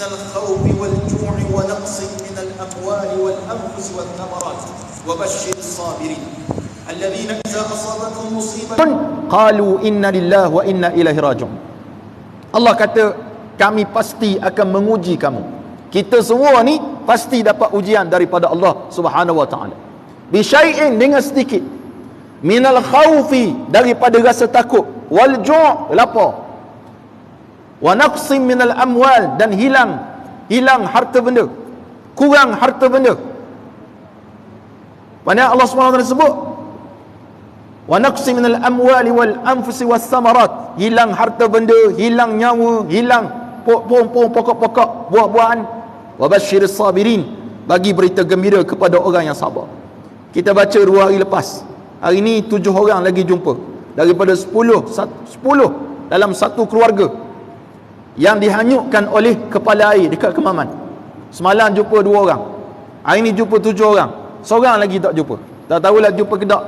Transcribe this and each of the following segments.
الخوف والجوع ونقص من الأموال والأنفس والثمرات وبشر الصابرين الذين إذا أصابتهم مصيبة قالوا إنا لله وإنا إليه راجعون. Allah kata, kami pasti akan menguji kamu. Kita semua ni pasti dapat ujian daripada Allah Subhanahu wa taala. Bi syai'in, dengan sedikit, minal khaufi, daripada rasa takut, wal ju', lapar, wa naqsim minal amwal, dan hilang harta benda, kurang harta benda. Mana Allah Subhanahu wa taala sebut wa naqsim minal amwali wal anfusi was samarat, hilang harta benda, hilang nyawa, hilang pokok-pokok, buah-buahan. Wa basyiris sabirin, bagi berita gembira kepada orang yang sabar. Kita baca 2 hari lepas, hari ni 7 orang lagi jumpa daripada 10 dalam satu keluarga yang dihanyutkan oleh kepala air dekat Kemaman. Semalam jumpa 2 orang, hari ni jumpa 7 orang, seorang lagi tak jumpa, tak tahulah jumpa ke tak.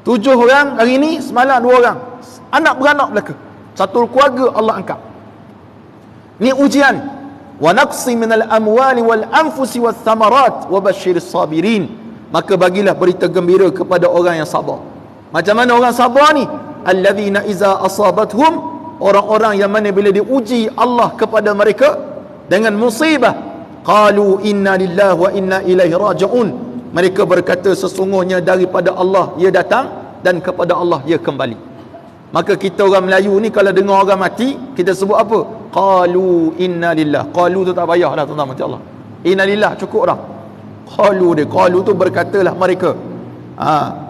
7 orang hari ni, semalam 2 orang, anak beranak belaka, satu keluarga Allah angkat. Ni ujian. Wa naqsi minal amwali wal anfusi was thamarat wa basyiris sabirin, maka bagilah berita gembira kepada orang yang sabar. Macam mana orang sabar ni? Alladzina iza asabathum, orang-orang yang mana bila diuji Allah kepada mereka dengan musibah, qalu inna lillahi wa inna ilaihi raji'un, mereka berkata sesungguhnya daripada Allah ia datang dan kepada Allah ia kembali. Maka kita orang Melayu ni kalau dengar orang mati, kita sebut apa? Qalu inna lillah. Qalu tu tak payahlah tuan-tuan mati Allah. Inna lillah cukup dah. Qalu tu berkatalah mereka.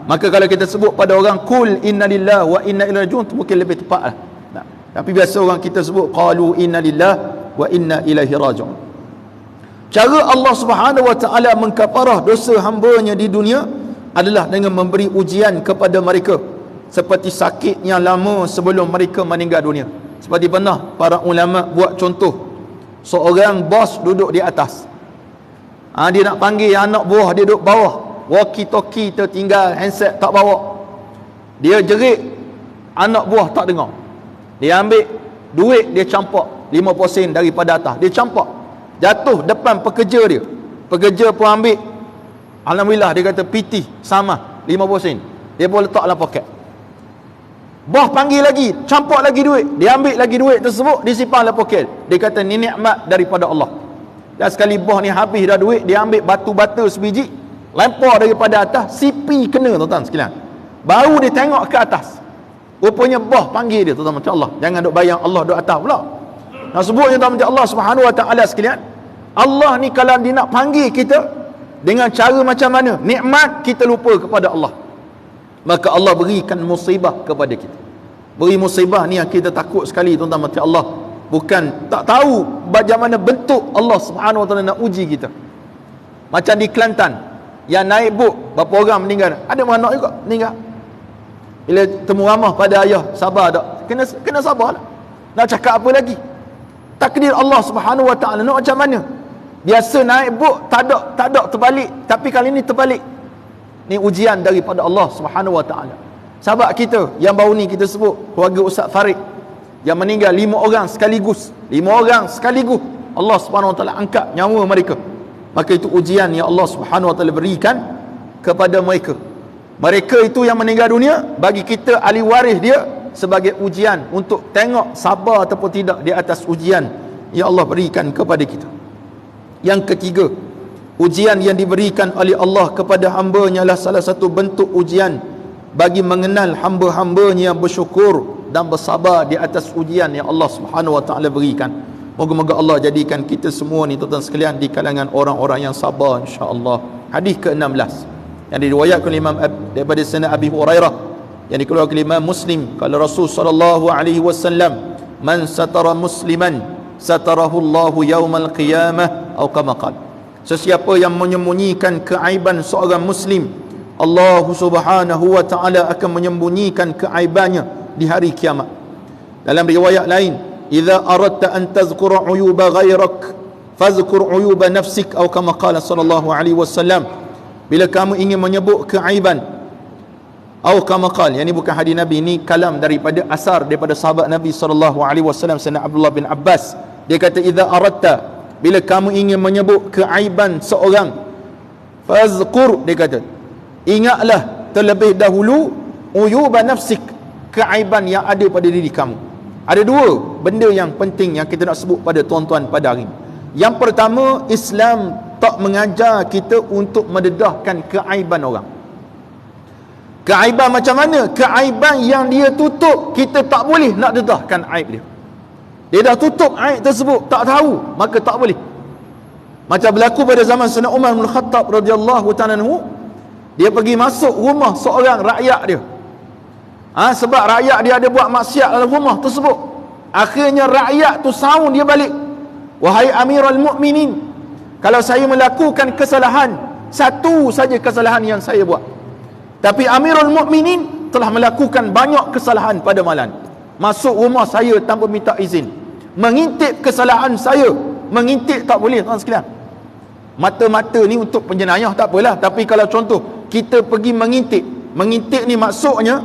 Maka kalau kita sebut pada orang kul inna lillah wa inna ilaihi raji'un, tu mungkin lebih tepat lah. Tapi biasa orang kita sebut qalu inna lillah wa inna ilaihi raji'un. Cara Allah Subhanahu wa taala mengkafarah dosa hamba-Nya di dunia adalah dengan memberi ujian kepada mereka, seperti sakit yang lama sebelum mereka meninggal dunia. Seperti pernah para ulama buat contoh, seorang bos duduk di atas, dia nak panggil anak buah dia duduk bawah, walkie talkie tertinggal, handset tak bawa, dia jerit, anak buah tak dengar, dia ambil duit, dia campak 50 sen daripada atas, dia campak jatuh depan pekerja dia, pekerja pun ambil, alhamdulillah, dia kata PT sama 50 sen, dia boleh letak dalam poket. Bos panggil lagi, campak lagi duit, dia ambil lagi duit tersebut, disimpan dalam poket. Dia kata ni nikmat daripada Allah. Dan sekali bos ni habis dah duit, dia ambil batu bata sebiji, lempar daripada atas, sipi kena tuan-tuan sekalian. Baru dia tengok ke atas, rupanya bos panggil dia, tuan-tuan macam Allah. Jangan duk bayang Allah duk atas pula. Nak sebutnya tuan macam Allah Subhanahu wa taala sekalian. Allah ni kalau dia nak panggil kita dengan cara macam mana, nikmat kita lupa kepada Allah, maka Allah berikan musibah kepada kita. Beri musibah ni yang kita takut sekali tuan-tuan mati Allah. Bukan tak tahu bagaimana bentuk Allah Subhanahu wa taala nak uji kita. Macam di Kelantan, yang naik bot berapa orang meninggal, ada beranak juga meninggal. Bila temu ramah pada ayah, sabar tak? Kena sabarlah. Nak cakap apa lagi? Takdir Allah Subhanahu wa taala nak macam mana? Biasa naik bot tak ada terbalik, tapi kali ni terbalik. Ni ujian daripada Allah Subhanahu wa taala. Sahabat kita yang baru ni kita sebut, keluarga Ustaz Farid yang meninggal 5 orang sekaligus. 5 orang sekaligus Allah Subhanahu wa taala angkat nyawa mereka. Maka itu ujian yang Allah Subhanahu wa taala berikan kepada mereka. Mereka itu yang meninggal dunia, bagi kita ahli waris dia sebagai ujian untuk tengok sabar ataupun tidak di atas ujian yang Allah berikan kepada kita. Yang ketiga, ujian yang diberikan oleh Allah kepada hamba-Nya adalah salah satu bentuk ujian bagi mengenal hamba-hamba-Nya yang bersyukur dan bersabar di atas ujian yang Allah Subhanahu wa taala berikan. Moga-moga Allah jadikan kita semua ni tuan-tuan sekalian di kalangan orang-orang yang sabar insya-Allah. Hadis ke-16 yang diriwayatkan oleh Imam daripada sanad Abi Hurairah yang dikeluarkan oleh Imam Muslim, kalau Rasul sallallahu alaihi wasallam, man satara musliman satarahu Allahu yaumal qiyamah atau kama qala, sesiapa yang menyembunyikan keaiban seorang muslim, Allah Subhanahu wa taala akan menyembunyikan keaibannya di hari kiamat. Dalam riwayat lain, idza aradta an tazkura uyuba ghairak fazkur uyuba nafsik atau kama qala sallallahu alaihi wasallam, bila kamu ingin menyebut keaiban atau kama qala, yang ini bukan hadis Nabi, ini kalam daripada asar daripada sahabat Nabi sallallahu alaihi wasallam, sayyidina Abdullah bin Abbas Dia kata idza aratta, bila kamu ingin menyebut keaiban seorang, fazkur, dia kata ingatlah terlebih dahulu uyuba nafsik, keaiban yang ada pada diri kamu. Ada dua benda yang penting yang kita nak sebut pada tuan-tuan pada hari ini. Yang pertama, Islam tak mengajar kita untuk mendedahkan keaiban orang. Keaiban macam mana? Keaiban yang dia tutup, kita tak boleh nak dedahkan aib dia. Dia dah tutup aib tersebut, tak tahu, maka tak boleh. Macam berlaku pada zaman Sayyidina Umar bin Khattab radhiyallahu ta'ala anhu, dia pergi masuk rumah seorang rakyat dia. Sebab rakyat dia ada buat maksiat dalam rumah tersebut. Akhirnya rakyat tu saung dia balik. Wahai Amirul Mukminin, kalau saya melakukan kesalahan, satu saja kesalahan yang saya buat, tapi Amirul Mukminin telah melakukan banyak kesalahan pada malam, masuk rumah saya tanpa minta izin, mengintip kesalahan saya. Mengintip tak boleh, tuan sekalian. Mata-mata ni untuk penjenayah tak apalah, tapi kalau contoh kita pergi mengintip ni maksudnya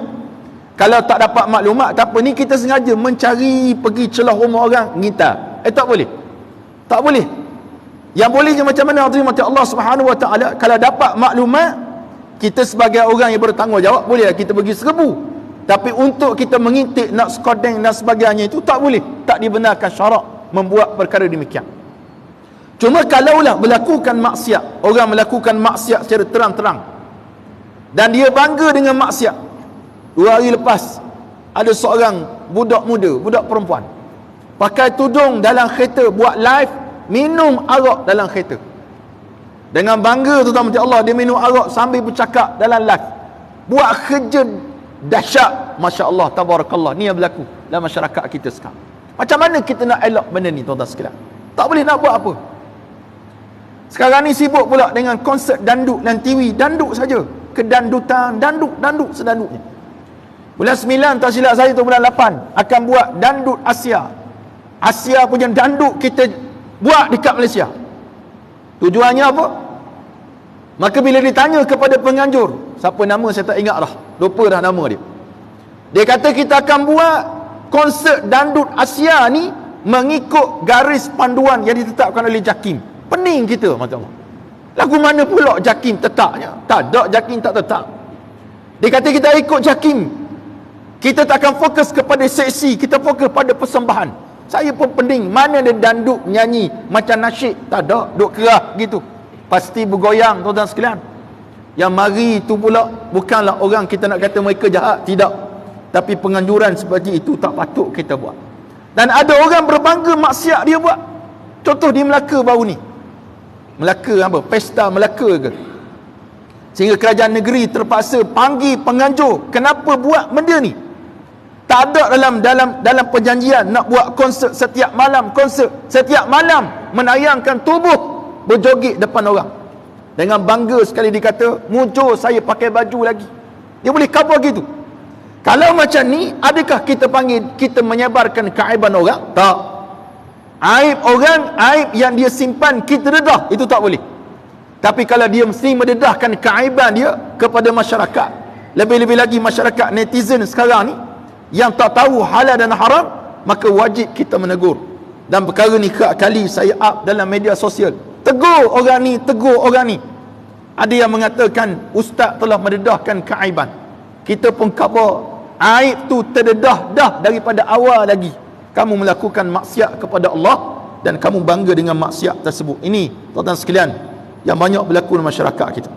kalau tak dapat maklumat tak apa, ni kita sengaja mencari, pergi celah rumah orang, ngitar. Tak boleh. Tak boleh. Yang bolehnya macam mana azimati Allah Subhanahu wa taala, kalau dapat maklumat, kita sebagai orang yang bertanggungjawab boleh kita pergi serbu. Tapi untuk kita mengintip, nak skodeng dan sebagainya, itu tak boleh. Tak dibenarkan syarak membuat perkara demikian. Cuma kalaulah melakukan maksiat, orang melakukan maksiat secara terang-terang dan dia bangga dengan maksiat. 2 hari lepas ada seorang budak muda, budak perempuan, pakai tudung dalam kereta, buat live minum arak dalam kereta. Dengan bangga tu, tuan-tuan Allah, dia minum arak sambil bercakap dalam live. Buat kerja dahsyat, masya-Allah, tabarakallah. Ni yang berlaku dalam masyarakat kita sekarang. Macam mana kita nak elak benda ni, tuan-tuan sekalian? Tak boleh nak buat apa. Sekarang ni sibuk pula dengan konsert danduk dan TV, danduk saja, kedandutan, danduk sedanduknya. Bulan 9 tak silap saya tu, bulan 8 akan buat dandut Asia punya danduk kita buat dekat Malaysia. Tujuannya apa? Maka bila ditanya kepada penganjur, siapa nama saya tak ingat dah, lupa dah nama dia. Dia kata kita akan buat konsert dandut Asia ni mengikut garis panduan yang ditetapkan oleh JAKIM. Pening kita, macam lagu mana pula JAKIM tetapnya? Tak ada JAKIM tak tetap. Dia kata kita ikut JAKIM. Kita tak akan fokus kepada seksi, kita fokus pada persembahan. Saya pun pening, mana ada danduk nyanyi macam nasyid, tak ada, duk kerah gitu, pasti bergoyang, tuan-tuan sekalian. Yang mari tu pula bukanlah orang kita nak kata mereka jahat, tidak, tapi penganjuran seperti itu tak patut kita buat. Dan ada orang berbangga maksiat dia buat. Contoh di Melaka baru ni, Melaka apa, pesta Melaka ke, sehingga kerajaan negeri terpaksa panggil penganjur, kenapa buat benda ni? Tak ada dalam perjanjian nak buat konsert setiap malam, menayangkan tubuh berjoget depan orang. Dengan bangga sekali dikata, mujur saya pakai baju lagi. Dia boleh cover gitu. Kalau macam ni, adakah kita panggil kita menyebarkan keaiban orang? Tak. Aib orang, aib yang dia simpan kita dedah, itu tak boleh. Tapi kalau dia mesti mendedahkan keaiban dia kepada masyarakat, lebih-lebih lagi masyarakat netizen sekarang ni yang tak tahu halal dan haram, maka wajib kita menegur. Dan perkara ni kerap kali saya up dalam media sosial, tegur orang ni. Ada yang mengatakan ustaz telah mendedahkan keaiban. Kita pun khabar aib tu terdedah dah daripada awal lagi. Kamu melakukan maksiat kepada Allah dan kamu bangga dengan maksiat tersebut. Ini tuan-tuan sekalian yang banyak berlaku dalam masyarakat kita.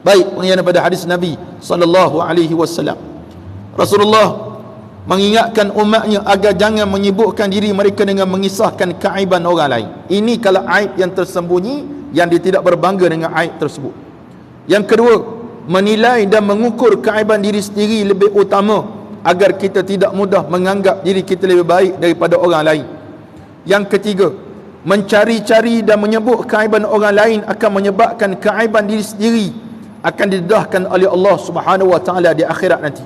Baik, pengen pada hadis Nabi sallallahu alaihi wasallam, Rasulullah mengingatkan umatnya agar jangan menyibukkan diri mereka dengan mengisahkan keaiban orang lain. Ini kalau aib yang tersembunyi, yang dia tidak berbangga dengan aib tersebut. Yang kedua, menilai dan mengukur keaiban diri sendiri lebih utama agar kita tidak mudah menganggap diri kita lebih baik daripada orang lain. Yang ketiga, mencari-cari dan menyebut keaiban orang lain akan menyebabkan keaiban diri sendiri akan didedahkan oleh Allah Subhanahu wa taala di akhirat nanti.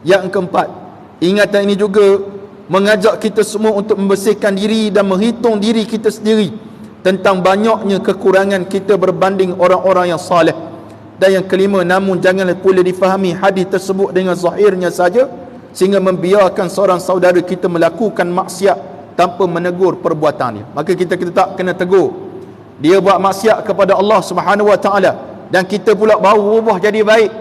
Yang keempat, ingatan ini juga mengajak kita semua untuk membersihkan diri dan menghitung diri kita sendiri tentang banyaknya kekurangan kita berbanding orang-orang yang saleh. Dan yang kelima, namun janganlah pula difahami hadis tersebut dengan zahirnya saja sehingga membiarkan seorang saudara kita melakukan maksiat tanpa menegur perbuatan dia. Maka kita tak kena tegur. Dia buat maksiat kepada Allah Subhanahu Wa Taala dan kita pula baru berubah jadi baik.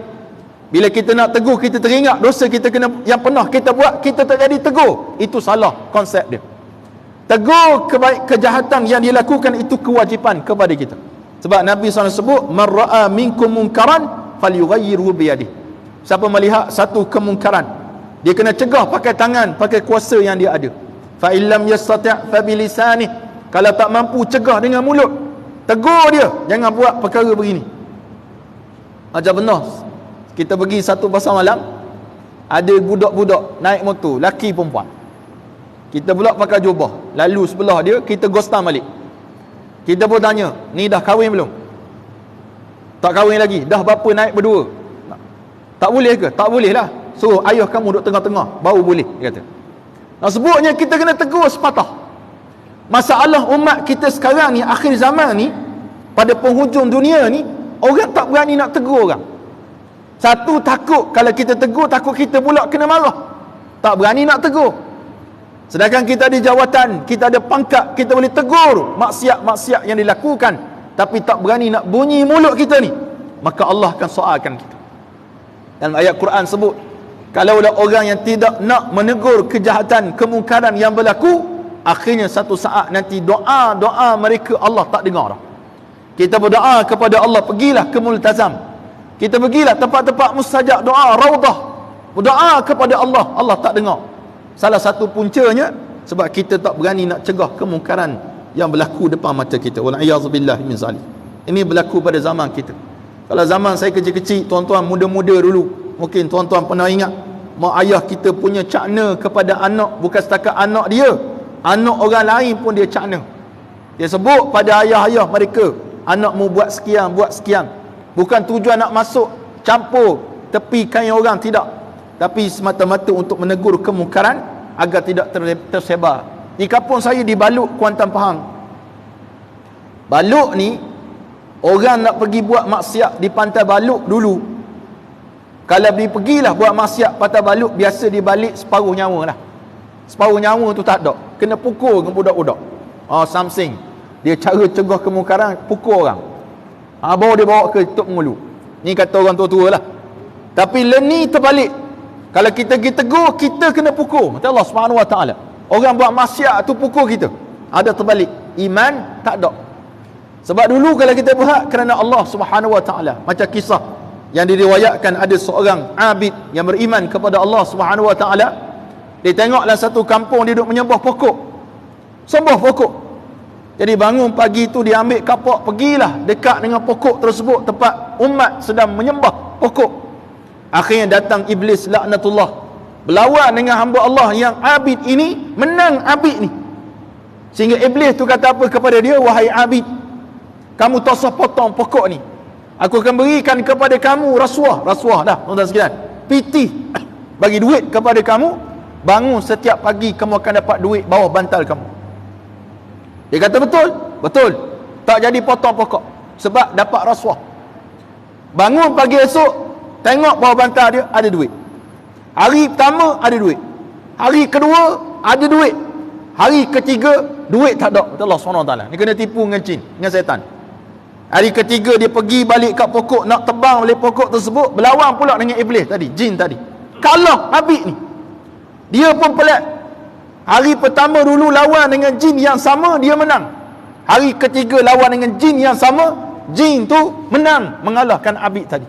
Bila kita nak tegur, kita teringat dosa kita yang pernah kita buat, kita tak jadi tegur. Itu salah konsep dia. Tegur kejahatan yang dilakukan itu kewajipan kepada kita. Sebab Nabi SAW sebut, man ra'a minkum munkaran falyughayyirhu biyadihi. Siapa melihat satu kemungkaran, dia kena cegah pakai tangan, pakai kuasa yang dia ada. Fa illam yastati' fa bilisanih. Kalau tak mampu, cegah dengan mulut. Tegur dia, jangan buat perkara begini. Macam benar, kita pergi satu pasar malam, ada budak-budak naik motor, laki perempuan. Kita pula pakai jubah, lalu sebelah dia, kita gostam balik. Kita pun tanya, ni dah kahwin belum? Tak kahwin lagi. Dah berapa naik berdua? Tak boleh ke? Tak boleh lah. Suruh ayah kamu duduk tengah-tengah, baru boleh, dia kata. Nah, sebutnya kita kena tegur sepatah. Masalah umat kita sekarang ni, akhir zaman ni, pada penghujung dunia ni, orang tak berani nak tegur orang. Satu, takut kalau kita tegur, takut kita pula kena marah, tak berani nak tegur. Sedangkan kita ada jawatan, kita ada pangkat, kita boleh tegur maksiat-maksiat yang dilakukan, tapi tak berani nak bunyi mulut kita ni, maka Allah akan soalkan kita. Dalam ayat Quran sebut, kalaulah orang yang tidak nak menegur kejahatan, kemungkaran yang berlaku, akhirnya satu saat nanti doa-doa mereka Allah tak dengar dah. Kita berdoa kepada Allah, pergilah ke multazam, kita pergilah tempat-tempat mustajab doa, raudah, berdoa kepada Allah, Allah tak dengar. Salah satu puncanya sebab kita tak berani nak cegah kemungkaran yang berlaku depan mata kita. Wal-a'yazubillah min zalim. Ini berlaku pada zaman kita. Kalau zaman saya kecil-kecil, tuan-tuan muda-muda dulu, mungkin tuan-tuan pernah ingat, mak ayah kita punya cakna kepada anak, bukan setakat anak dia, anak orang lain pun dia cakna. Dia sebut pada ayah-ayah mereka, anakmu buat sekian, buat sekian. Bukan tujuan nak masuk campur tepi kain orang, tidak, tapi semata-mata untuk menegur kemungkaran agar tidak tersebar. Di kampung saya di Baluk, Kuantan Pahang, Baluk ni, orang nak pergi buat maksiat di pantai Baluk dulu, kalau pergilah buat maksiat pantai Baluk, biasa dia balik separuh nyawa lah. Separuh nyawa tu tak ada, kena pukul dengan budak-budak. Something dia cara cegah kemungkaran, pukul orang. Baru dia bawa ke Tok Mengulu. Ni kata orang tua-tua lah. Tapi ni terbalik. Kalau kita pergi tegur, kita kena pukul. Kata Allah Subhanahu Wa Taala, orang buat maksiat tu pukul kita. Ada terbalik. Iman tak ada. Sebab dulu kalau kita berhak kerana Allah Subhanahu Wa Taala, macam kisah yang diriwayatkan, ada seorang abid yang beriman kepada Allah Subhanahu Wa Taala. Dia tengoklah satu kampung, dia duduk menyembah pokok, sembah pokok. Jadi bangun pagi tu dia ambil kapak, pergilah dekat dengan pokok tersebut, tempat umat sedang menyembah pokok. Akhirnya datang iblis laknatullah, berlawan dengan hamba Allah yang abid ini, menang abid ni. Sehingga iblis tu kata apa kepada dia, wahai abid, kamu tak usah potong pokok ni, aku akan berikan kepada kamu rasuah dah tuan-tuan sekalian, piti, bagi duit kepada kamu, bangun setiap pagi kamu akan dapat duit bawah bantal kamu. Dia kata betul, tak jadi potong pokok sebab dapat rasuah. Bangun pagi esok, tengok bawah bantal dia ada duit. Hari pertama ada duit, hari kedua ada duit, hari ketiga duit tak ada. Allah SWT ni kena tipu dengan jin, dengan setan. Hari ketiga dia pergi balik kat pokok, nak tebang balik pokok tersebut, berlawan pula dengan iblis tadi, jin tadi. Kalah habis ni. Dia pun pelik. Hari pertama dulu lawan dengan jin yang sama, dia menang. Hari ketiga lawan dengan jin yang sama, jin tu menang, mengalahkan abid tadi.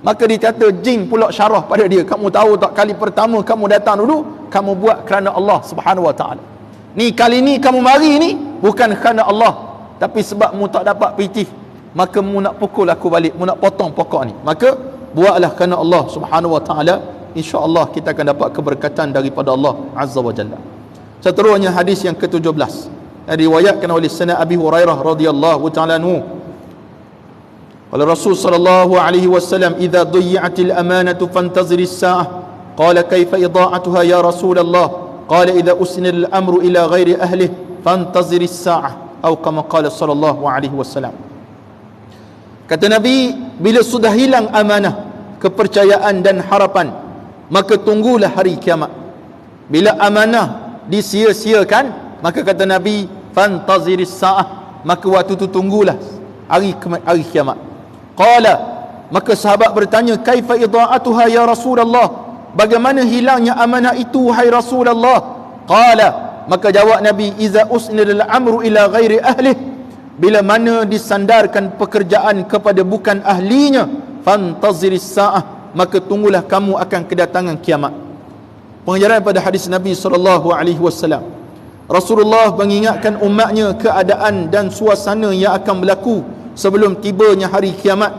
Maka dia kata, jin pula syarah pada dia, kamu tahu tak, kali pertama kamu datang dulu, kamu buat kerana Allah Subhanahu Wa Taala. Ni kali ni kamu mari ni bukan kerana Allah, tapi sebab mu tak dapat pitih, maka mu nak pukul aku balik, mu nak potong pokok ni, maka buatlah kerana Allah Subhanahu Wa Taala. InsyaAllah kita akan dapat keberkatan daripada Allah Azza wa Jalla. Seterusnya hadis yang ke-17 yang diriwayatkan oleh Sayyidina Abi Hurairah radhiyallahu ta'ala anhu. Qala Rasul sallallahu alaihi wasallam, idza dhuyyatil amanatu fantaziris sa'ah. Qala kaifa idha'atuha ya Rasulullah? Qala idza usnil amru ila ghairi ahlihi fantaziris sa'ah, atau kama qala sallallahu alaihi wasallam. Kata Nabi, bila sudah hilang amanah, kepercayaan dan harapan, maka tunggulah hari kiamat. Bila amanah disia-siakan, maka kata Nabi, fantaziris sa'ah, maka waktu tu tunggulah hari kiamat. Qala, maka sahabat bertanya, kaifa idha'atuha ya Rasulullah, bagaimana hilangnya amanah itu wahai Rasulullah? Qala, maka jawab Nabi, iza usnidal amru ila ghairi ahlih, bila mana disandarkan pekerjaan kepada bukan ahlinya, fantaziris sa'ah, maka tunggulah kamu akan kedatangan kiamat. Pengajaran pada hadis Nabi SAW, Rasulullah mengingatkan umatnya keadaan dan suasana yang akan berlaku sebelum tibanya hari kiamat,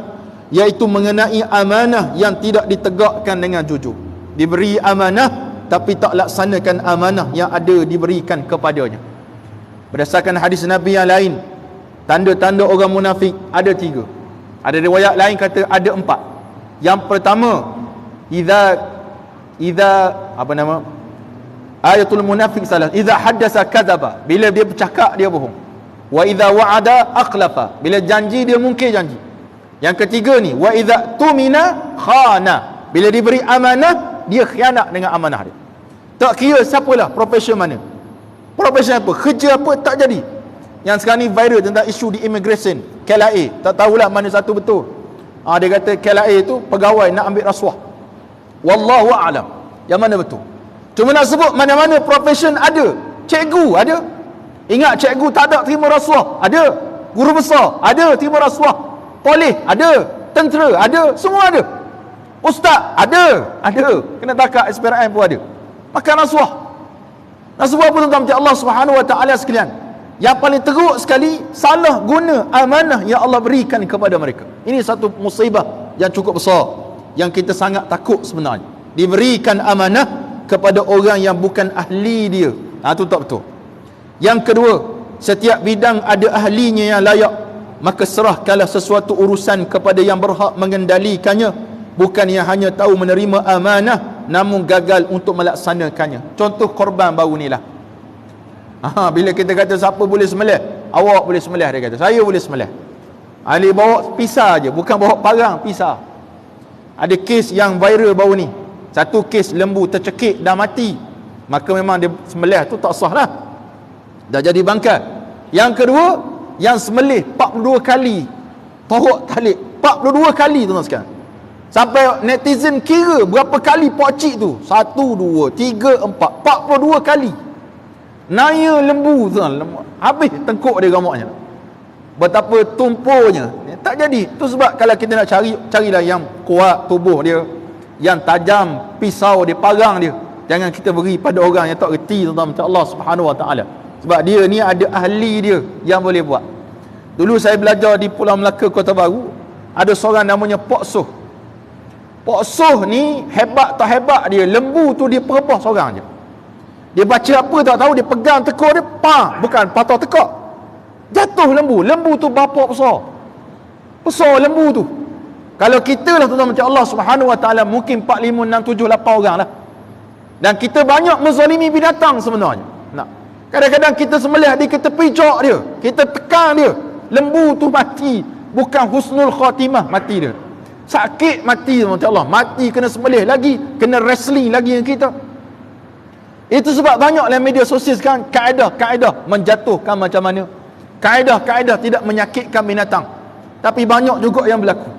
iaitu mengenai amanah yang tidak ditegakkan dengan jujur. Diberi amanah tapi tak laksanakan amanah yang ada diberikan kepadanya. Berdasarkan hadis Nabi yang lain, tanda-tanda orang munafik ada 3. Ada riwayat lain kata ada 4. Yang pertama, ayatul munafik salah, idza haddasa kadzaba, bila dia bercakap dia bohong. Wa idza wa'ada akhlafa, bila janji dia mungkir janji. Yang ketiga ni, wa idza tumina khana, bila diberi amanah dia khianat dengan amanah dia. Tak kira siapalah, profession mana, profession apa, kerja apa, tak jadi. Yang sekarang ni viral tentang isu di immigration, KLIA, tak tahulah mana satu betul. Dia kata KLIA tu pegawai nak ambil rasuah. Wallahu a'lam yang mana betul. Cuma nak sebut mana-mana profession ada. Cikgu ada. Ingat cikgu tak ada terima rasuah? Ada. Guru besar ada terima rasuah. Polis ada. Tentera ada. Semua ada. Ustaz ada. Kena takat SPRM pun ada. Makan rasuah. Nak sebut apa tuan-tuan macam Allah Subhanahu Wa Taala sekalian? Yang paling teruk sekali, salah guna amanah yang Allah berikan kepada mereka. Ini satu musibah yang cukup besar, yang kita sangat takut sebenarnya. Diberikan amanah kepada orang yang bukan ahli dia. Itu tak betul. Yang kedua, setiap bidang ada ahlinya yang layak, maka serahkanlah sesuatu urusan kepada yang berhak mengendalikannya, bukan yang hanya tahu menerima amanah namun gagal untuk melaksanakannya. Contoh korban baru ni lah. Bila kita kata siapa boleh sembelih, awak boleh sembelih, dia kata saya boleh sembelih. Dia bawa pisah je, bukan bawa parang, pisah. Ada kes yang viral baru ni, satu kes lembu tercekik dah mati, maka memang dia sembelih tu tak sah lah, dah jadi bangkai. Yang kedua, yang sembelih 42 kali torok talik, 42 kali tuan-tuan sekalian, sampai netizen kira berapa kali pokcik tu, 1, 2, 3, 4, 42 kali naya lembu tu, habis tengkuk dia gamaknya, betapa tumpunya. Tak jadi. Tu sebab kalau kita nak carilah yang kuat tubuh dia, yang tajam pisau dia, parang dia. Jangan kita beri pada orang yang tak reti tentang Allah Subhanahu Wa Taala. Sebab dia ni ada ahli dia yang boleh buat. Dulu saya belajar di Pulau Melaka, Kota Baru, ada seorang namanya Pok Soh. Pok Soh ni hebat tak hebat dia, lembu tu dia perebah seorang je. Dia baca apa tak tahu, dia pegang tekuk dia, bukan patah tekuk, jatuh lembu. Lembu tu bapak besar lembu tu. Kalau kita lah tuan-tuan macam Allah Subhanahu Wa Taala, mungkin 4, 5, 6, 7, 8 orang lah. Dan kita banyak menzalimi binatang sebenarnya. Kadang-kadang kita sembelih dia, kita pijak dia, kita tekan dia, lembu tu mati. Bukan husnul khatimah mati dia, sakit mati macam Allah. Mati kena sembelih lagi, kena wrestling lagi dengan kita. Itu sebab banyak dalam media sosial sekarang kaedah menjatuhkan macam mana, kaedah tidak menyakitkan binatang. Tapi banyak juga yang berlaku.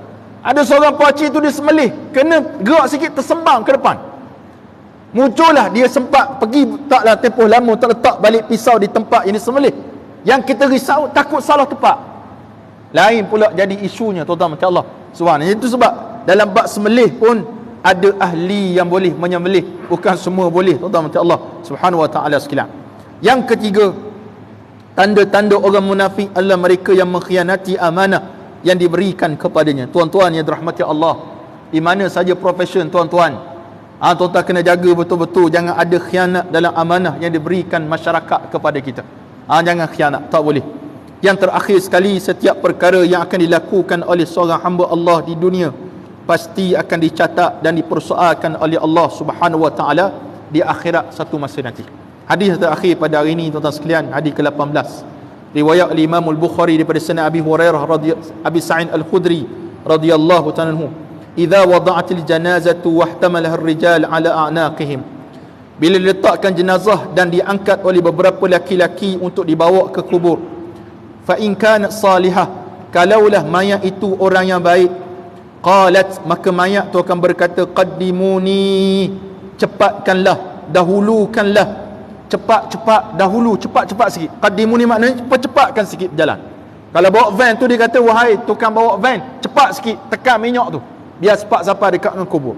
Ada seorang pakcik tu dia sembelih, kena gerak sikit tersembang ke depan. Muncullah dia sempat pergi, taklah tempoh lama, terletak balik pisau di tempat yang disembelih. Yang kita risau, takut salah tempat. Lain pula jadi isunya tuan-tuan macam Allah Subhanahu. Itu sebab dalam bab sembelih pun ada ahli yang boleh menyembelih, bukan semua boleh tuan-tuan macam Allah Subhanahu Wa Taala sekalian. Yang ketiga, tanda-tanda orang munafik adalah mereka yang mengkhianati amanah yang diberikan kepadanya. Tuan-tuan yang dirahmati Allah, di mana saja profession tuan-tuan, tuan-tuan kena jaga betul-betul, jangan ada khianat dalam amanah yang diberikan masyarakat kepada kita. Jangan khianat, tak boleh. Yang terakhir sekali, setiap perkara yang akan dilakukan oleh seorang hamba Allah di dunia pasti akan dicatat dan dipersoalkan oleh Allah Subhanahu Wa Taala di akhirat satu masa nanti. Hadis terakhir pada hari ini tuan-tuan sekalian, hadis ke-18, riwayat Imam Al-Bukhari daripada sanad Abi Hurairah Abi Sa'id Al-Khudri radhiyallahu ta'ala anhu, idza wada'atil janazatu wahtamalaha ar-rijal ala a'naqihim bila diletakkan jenazah dan diangkat oleh beberapa laki-laki untuk dibawa ke kubur. Fa in kanat salihah, kalaulah mayat itu orang yang baik, qalat, maka mayat tu akan berkata, qaddimuni, cepatkanlah, dahulukanlah, cepat dahulu, cepat sikit. Qaddimuni maknanya cepatkan sikit berjalan. Kalau bawa van tu dia kata, wahai tukang bawa van, cepat sikit tekan minyak tu biar cepat sampai dekat dengan kubur.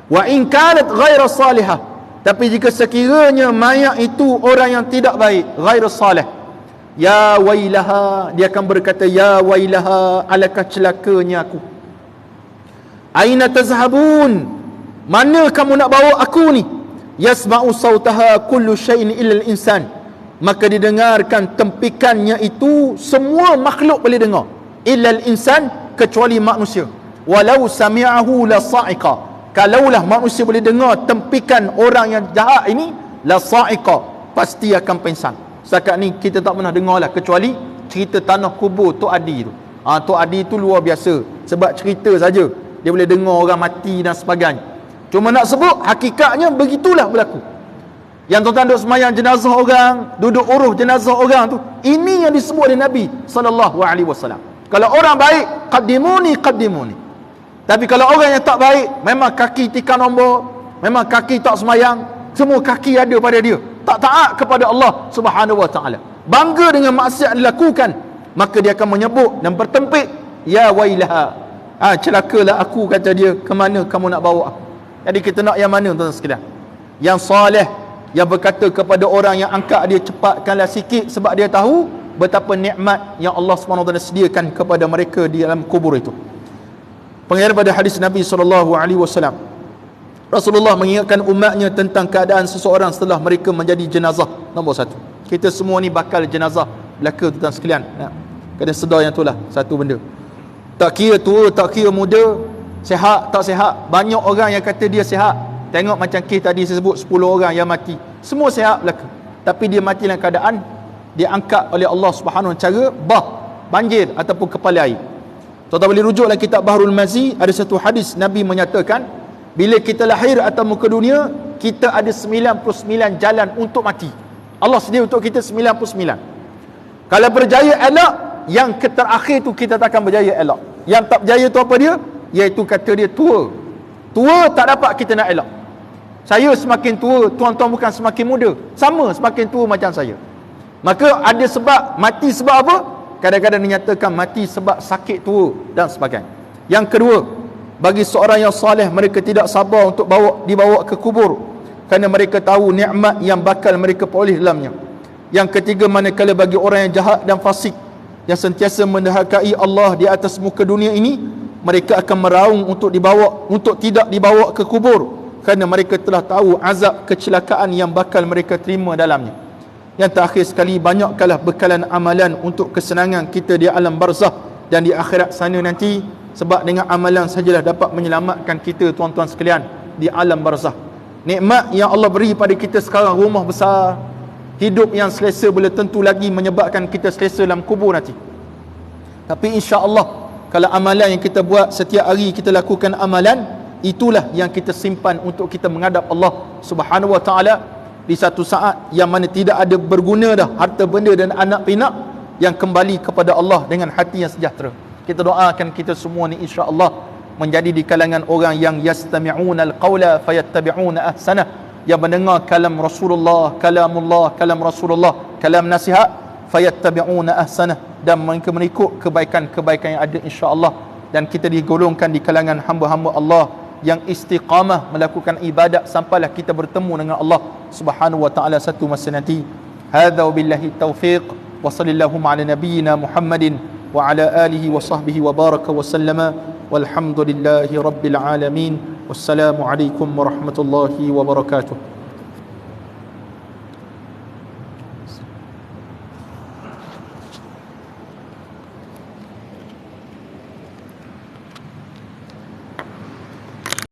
Wa in kanat ghaira salihah, tapi jika sekiranya mayat itu orang yang tidak baik, ghaira salih, ya wailaha, dia akan berkata, ya wailaha, alakah celakanya aku. Aina tazhabun, mana kamu nak bawa aku ni? Yasma'u sautaha kullu syai'in illa al-insan, maka didengarkan tempikannya itu semua makhluk boleh dengar, illa al-insan, kecuali manusia. Walau sami'ahu la sa'iqa, kalaulah manusia boleh dengar tempikan orang yang jahat ini, la sa'iqa, pasti akan pingsan. Setakat ni kita tak pernah dengar lah, kecuali cerita tanah kubur Tok Adi tu. Tok Adi tu luar biasa, sebab cerita saja dia boleh dengar orang mati dan sebagainya. Cuma nak sebut hakikatnya begitulah berlaku. Yang tuan-tuan duduk semayang jenazah orang, duduk uruh jenazah orang tu, ini yang disebut oleh Nabi SAW. Kalau orang baik, qaddimuni. Tapi kalau orang yang tak baik, memang kaki tikar nombor, memang kaki tak semayang, semua kaki ada pada dia, tak taat kepada Allah Subhanahu Wa Taala, bangga dengan maksiat yang dilakukan, maka dia akan menyebut dan bertempik, ya wailaha, celakalah aku, kata dia, ke mana kamu nak bawa aku? Jadi kita nak yang mana tuan-tuan sekalian? Yang soleh, yang berkata kepada orang yang angkat dia, cepatkanlah sikit, sebab dia tahu betapa nikmat yang Allah SWT sediakan kepada mereka di dalam kubur itu. Pengajar pada hadis Nabi SAW, Rasulullah mengingatkan umatnya tentang keadaan seseorang setelah mereka menjadi jenazah. Nombor satu, kita semua ni bakal jenazah belaka tuan-tuan sekalian. Kena sedar yang itulah satu benda. Tak kira tua, tak kira muda, sihat tak sihat. Banyak orang yang kata dia sihat. Tengok macam kes tadi saya sebut 10 orang yang mati, semua sihat belaka, tapi dia mati dalam keadaan dia angkat oleh Allah Subhanahu Wa Taala cara banjir ataupun kepala air. Tuan-tuan boleh rujuk dalam kitab Bahrul Mazi, ada satu hadis Nabi menyatakan, bila kita lahir atau muka dunia, kita ada 99 jalan untuk mati. Allah sedia untuk kita 99. Kalau berjaya elok, yang terakhir tu kita takkan berjaya elok. Yang tak berjaya tu apa dia? Iaitu kata dia tua. Tua tak dapat kita nak elok. Saya semakin tua, tuan-tuan bukan semakin muda, sama semakin tua macam saya. Maka ada sebab mati sebab apa? Kadang-kadang dinyatakan mati sebab sakit tua dan sebagainya. Yang kedua, bagi seorang yang soleh, mereka tidak sabar untuk dibawa ke kubur, kerana mereka tahu nikmat yang bakal mereka peroleh dalamnya. Yang ketiga, manakala bagi orang yang jahat dan fasik, yang sentiasa menderhakai Allah di atas muka dunia ini, mereka akan meraung untuk tidak dibawa ke kubur, kerana mereka telah tahu azab kecelakaan yang bakal mereka terima dalamnya. Yang terakhir sekali, banyakkanlah bekalan amalan untuk kesenangan kita di alam barzah dan di akhirat sana nanti, sebab dengan amalan sajalah dapat menyelamatkan kita tuan-tuan sekalian di alam barzah. Nikmat yang Allah beri pada kita sekarang, rumah besar, hidup yang selesa, boleh tentu lagi menyebabkan kita selesa dalam kubur nanti. Tapi insya-Allah, kalau amalan yang kita buat setiap hari, kita lakukan amalan, itulah yang kita simpan untuk kita menghadap Allah Subhanahu Wa Taala di satu saat yang mana tidak ada berguna dah harta benda dan anak pinak, yang kembali kepada Allah dengan hati yang sejahtera. Kita doakan kita semua ni insya-Allah menjadi di kalangan orang yang yastami'una al-qawla fayattabi'una ahsanah, yang mendengar kalam Rasulullah, kalam Rasulullah, kalam nasihat, fayattabi'una ahsanah, dan mereka mengikut kebaikan-kebaikan yang ada insya-Allah. Dan kita digolongkan di kalangan hamba-hamba Allah yang istiqamah melakukan ibadat sampailah kita bertemu dengan Allah Subhanahu Wa Taala satu masa nanti. Hadza wabillahi taufiq, wa sallallahu ala nabiyyina Muhammadin wa ala alihi wa sahbihi wa baraka wa sallama, walhamdulillahi rabbil alamin. Wassalamu alaikum warahmatullahi wabarakatuh.